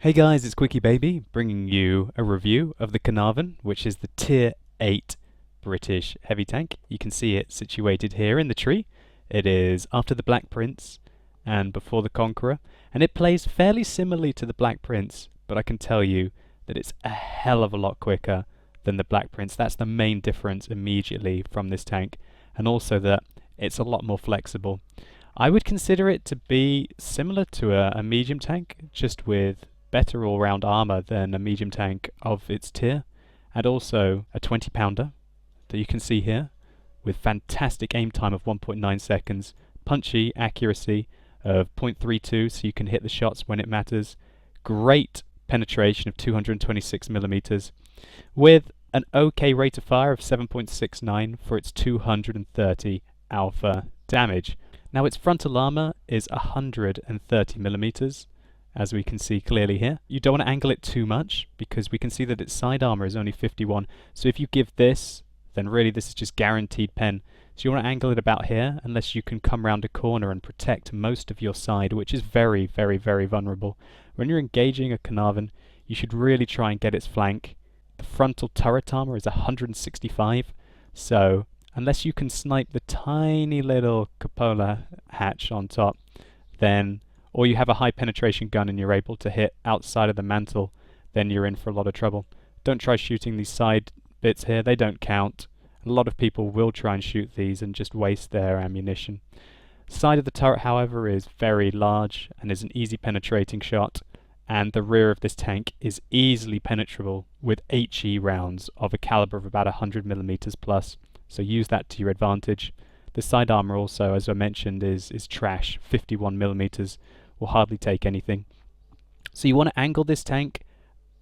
Hey guys, it's QuickyBaby bringing you a review of the Caernarvon, which is the Tier 8 British heavy tank. You can see it situated here in the tree. It is after the Black Prince and before the Conqueror, and it plays fairly similarly to the Black Prince, but I can tell you that it's a hell of a lot quicker than the Black Prince. That's the main difference immediately from this tank, and also that it's a lot more flexible. I would consider it to be similar to a medium tank, just with better all-round armor than a medium tank of its tier, and also a 20-pounder that you can see here, with fantastic aim time of 1.9 seconds, punchy accuracy of 0.32, so you can hit the shots when it matters, great penetration of 226 millimeters, with an okay rate of fire of 7.69 for its 230 alpha damage. Now its frontal armor is 130 millimeters, as we can see clearly here. You don't want to angle it too much, because we can see that its side armor is only 51. So if you give this, then really this is just guaranteed pen. So you want to angle it about here, unless you can come round a corner and protect most of your side, which is very, very, very vulnerable. When you're engaging a Caernarvon, you should really try and get its flank. The frontal turret armor is 165, so unless you can snipe the tiny little cupola hatch on top, then, or you have a high penetration gun and you're able to hit outside of the mantle, then you're in for a lot of trouble. Don't try shooting these side bits here, they don't count. A lot of people will try and shoot these and just waste their ammunition. Side of the turret, however, is very large and is an easy penetrating shot, and the rear of this tank is easily penetrable with HE rounds of a caliber of about 100mm plus, so use that to your advantage. The side armor also, as I mentioned, is trash. 51mm will hardly take anything. So you want to angle this tank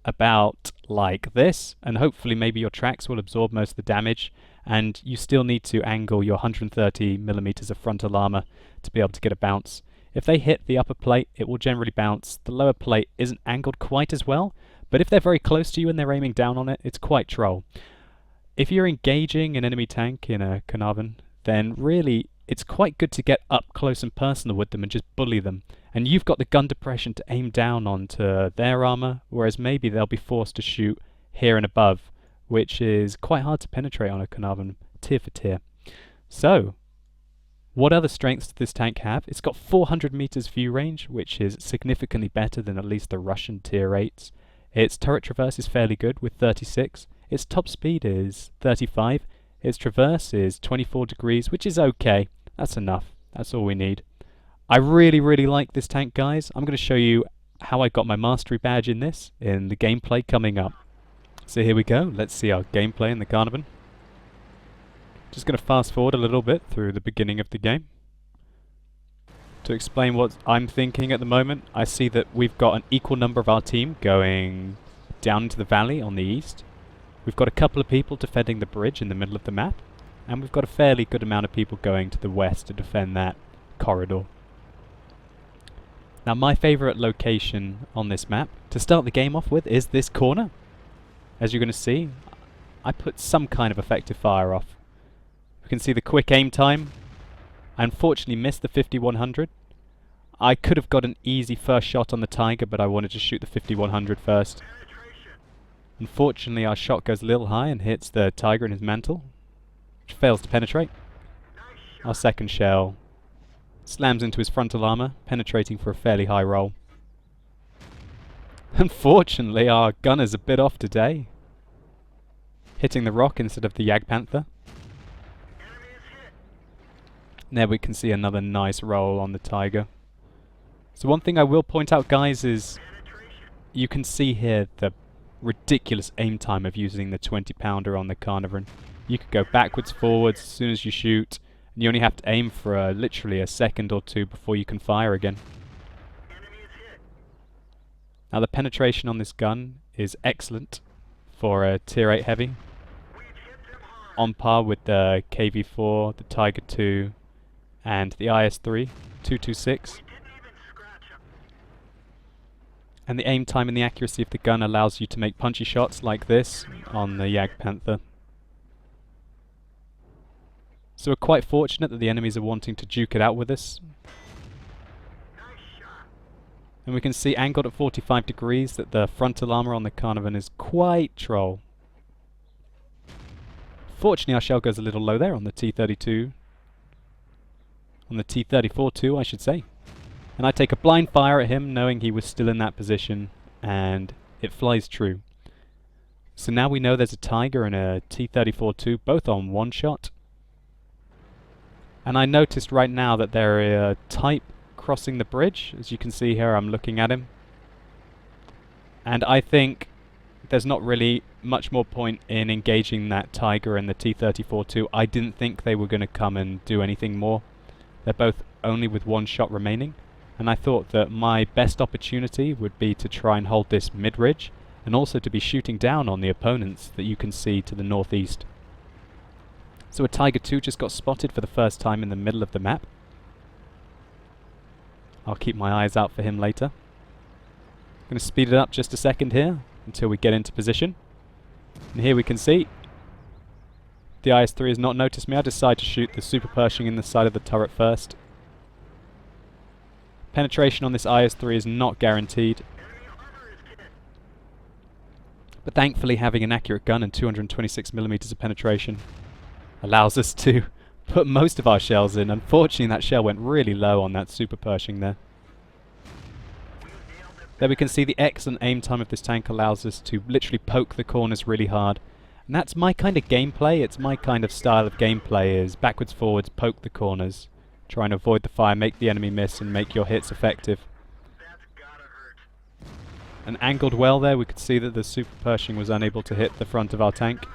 about like this, and hopefully maybe your tracks will absorb most of the damage, and you still need to angle your 130mm of frontal armor to be able to get a bounce. If they hit the upper plate, it will generally bounce. The lower plate isn't angled quite as well, but if they're very close to you and they're aiming down on it, it's quite troll. If you're engaging an enemy tank in a Caernarvon, then really it's quite good to get up close and personal with them and just bully them. And you've got the gun depression to aim down onto their armor, whereas maybe they'll be forced to shoot here and above, which is quite hard to penetrate on a Caernarvon tier for tier. So, what other strengths does this tank have? It's got 400 meters view range, which is significantly better than at least the Russian tier 8s. Its turret traverse is fairly good with 36. Its top speed is 35. Its traverse is 24 degrees, which is okay. That's enough. That's all we need. I really, really like this tank, guys. I'm going to show you how I got my mastery badge in this in the gameplay coming up. So here we go. Let's see our gameplay in the Caernarvon. Just going to fast forward a little bit through the beginning of the game. To explain what I'm thinking at the moment, I see that we've got an equal number of our team going down into the valley on the east. We've got a couple of people defending the bridge in the middle of the map, and we've got a fairly good amount of people going to the west to defend that corridor. Now my favourite location on this map to start the game off with is this corner. As you're going to see, I put some kind of effective fire off. You can see the quick aim time. I unfortunately missed the 5100. I could have got an easy first shot on the Tiger, but I wanted to shoot the 5100 first. Unfortunately, our shot goes a little high and hits the Tiger in his mantle, which fails to penetrate. Our second shell slams into his frontal armor, penetrating for a fairly high roll. Unfortunately, our gunner's a bit off today, hitting the rock instead of the Jagdpanther. There we can see another nice roll on the Tiger. So one thing I will point out, guys, is you can see here the ridiculous aim time of using the 20-pounder on the Caernarvon. You could go backwards, forwards as soon as you shoot, and you only have to aim for literally a second or two before you can fire again. Now the penetration on this gun is excellent for a tier 8 heavy, on par with the KV4, the Tiger 2, and the IS-3 226. And the aim time and the accuracy of the gun allows you to make punchy shots like this on the Jagdpanther. So we're quite fortunate that the enemies are wanting to duke it out with us. And we can see angled at 45 degrees that the frontal armor on the Caernarvon is quite troll. Fortunately, our shell goes a little low there on the T-32. On the T-34 too, I should say. And I take a blind fire at him, knowing he was still in that position, and it flies true. So now we know there's a Tiger and a T-34-2, both on one shot. And I noticed right now that there are a Type crossing the bridge. As you can see here, I'm looking at him. And I think there's not really much more point in engaging that Tiger and the T-34-2. I didn't think they were going to come and do anything more. They're both only with one shot remaining. And I thought that my best opportunity would be to try and hold this mid-ridge, and also to be shooting down on the opponents that you can see to the northeast. So a Tiger 2 just got spotted for the first time in the middle of the map. I'll keep my eyes out for him later. I'm going to speed it up just a second here until we get into position. And here we can see the IS-3 has not noticed me. I decide to shoot the Super Pershing in the side of the turret first. Penetration on this IS-3 is not guaranteed. But thankfully having an accurate gun and 226mm of penetration allows us to put most of our shells in. Unfortunately that shell went really low on that Super Pershing there. There we can see the excellent aim time of this tank allows us to literally poke the corners really hard. And that's my kind of gameplay, it's my kind of style of gameplay, is backwards, forwards, poke the corners. Try and avoid the fire, make the enemy miss, and make your hits effective. And angled well there, we could see that the Super Pershing was unable to hit the front of our tank.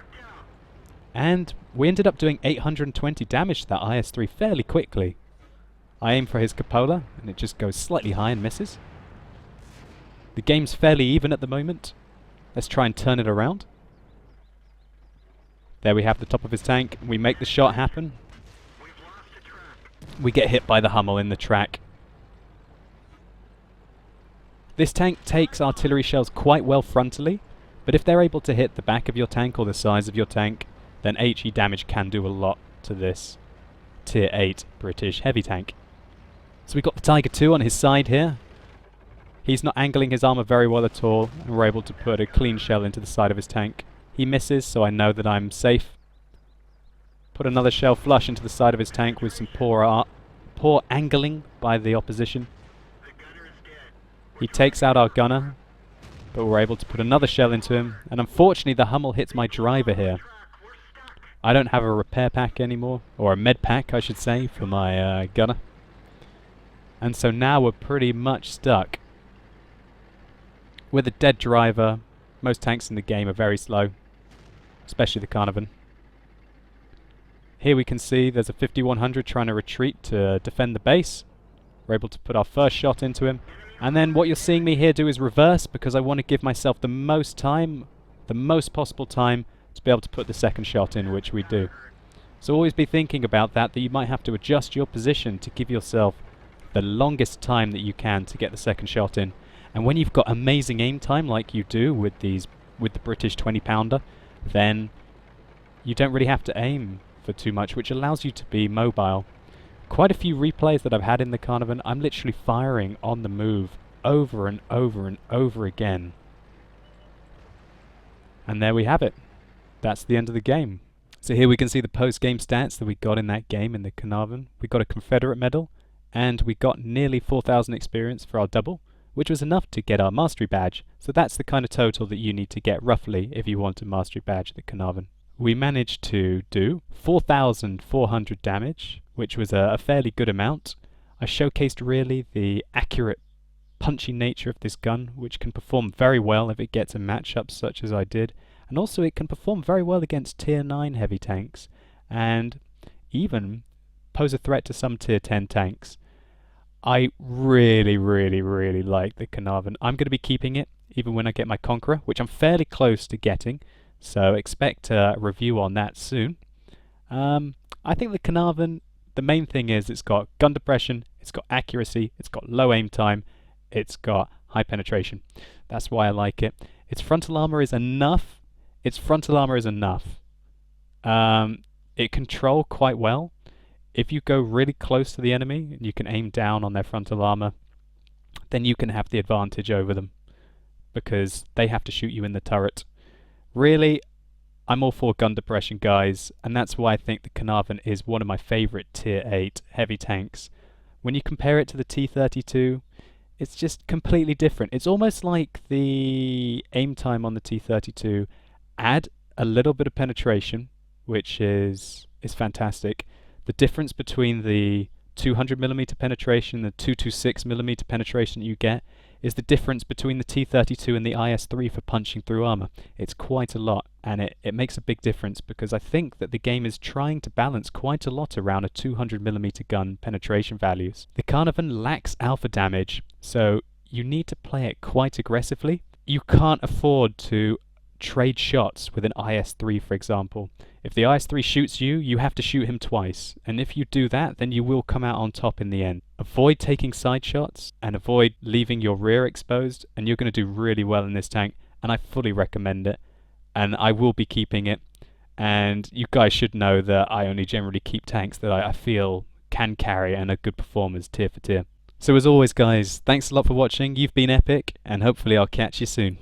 And we ended up doing 820 damage to that IS-3 fairly quickly. I aim for his cupola, and it just goes slightly high and misses. The game's fairly even at the moment. Let's try and turn it around. There we have the top of his tank. We make the shot happen. We get hit by the Hummel in the track. This tank takes artillery shells quite well frontally, but if they're able to hit the back of your tank or the sides of your tank, then HE damage can do a lot to this Tier 8 British heavy tank. So we've got the Tiger 2 on his side here. He's not angling his armor very well at all, and we're able to put a clean shell into the side of his tank. He misses, so I know that I'm safe. Put another shell flush into the side of his tank with some poor angling by the opposition. He takes out our gunner, but we're able to put another shell into him, and unfortunately the Hummel hits my driver here. I don't have a repair pack anymore, or a med pack I should say, for my gunner. And so now we're pretty much stuck. With a dead driver, most tanks in the game are very slow, especially the Caernarvon. Here we can see there's a 5100 trying to retreat to defend the base. We're able to put our first shot into him. And then what you're seeing me here do is reverse, because I want to give myself the most time, the most possible time, to be able to put the second shot in, which we do. So always be thinking about that you might have to adjust your position to give yourself the longest time that you can to get the second shot in. And when you've got amazing aim time like you do with the British 20-pounder, then you don't really have to aim for too much, which allows you to be mobile. Quite a few replays that I've had in the Caernarvon, I'm literally firing on the move over and over and over again. And there we have it. That's the end of the game. So here we can see the post-game stats that we got in that game in the Caernarvon. We got a Confederate medal, and we got nearly 4,000 experience for our double, which was enough to get our mastery badge. So that's the kind of total that you need to get roughly if you want a mastery badge at the Caernarvon. We managed to do 4,400 damage, which was a fairly good amount. I showcased really the accurate, punchy nature of this gun, which can perform very well if it gets a matchup such as I did. And also it can perform very well against Tier 9 heavy tanks, and even pose a threat to some Tier 10 tanks. I really like the Caernarvon. I'm going to be keeping it even when I get my Conqueror, which I'm fairly close to getting, so expect a review on that soon. I think the Caernarvon, the main thing is it's got gun depression, it's got accuracy, it's got low aim time, it's got high penetration. That's why I like it. Its frontal armor is enough. It can troll quite well. If you go really close to the enemy and you can aim down on their frontal armor, then you can have the advantage over them, because they have to shoot you in the turret. Really, I'm all for gun depression, guys, and that's why I think the Caernarvon is one of my favourite Tier 8 heavy tanks. When you compare it to the T-32, it's just completely different. It's almost like the aim time on the T-32 add a little bit of penetration, which is fantastic. The difference between the 200mm penetration and the 226mm penetration you get is the difference between the T-32 and the IS-3 for punching through armor. It's quite a lot, and it makes a big difference, because I think that the game is trying to balance quite a lot around a 200mm gun penetration values. The Caernarvon lacks alpha damage, so you need to play it quite aggressively. You can't afford to trade shots with an IS-3, for example. If the IS-3 shoots you, you have to shoot him twice, and if you do that, then you will come out on top in the end. Avoid taking side shots and avoid leaving your rear exposed, and you're going to do really well in this tank, and I fully recommend it, and I will be keeping it. And you guys should know that I only generally keep tanks that I feel can carry and are good performers tier for tier. So as always, guys, thanks a lot for watching. You've been epic, and hopefully I'll catch you soon.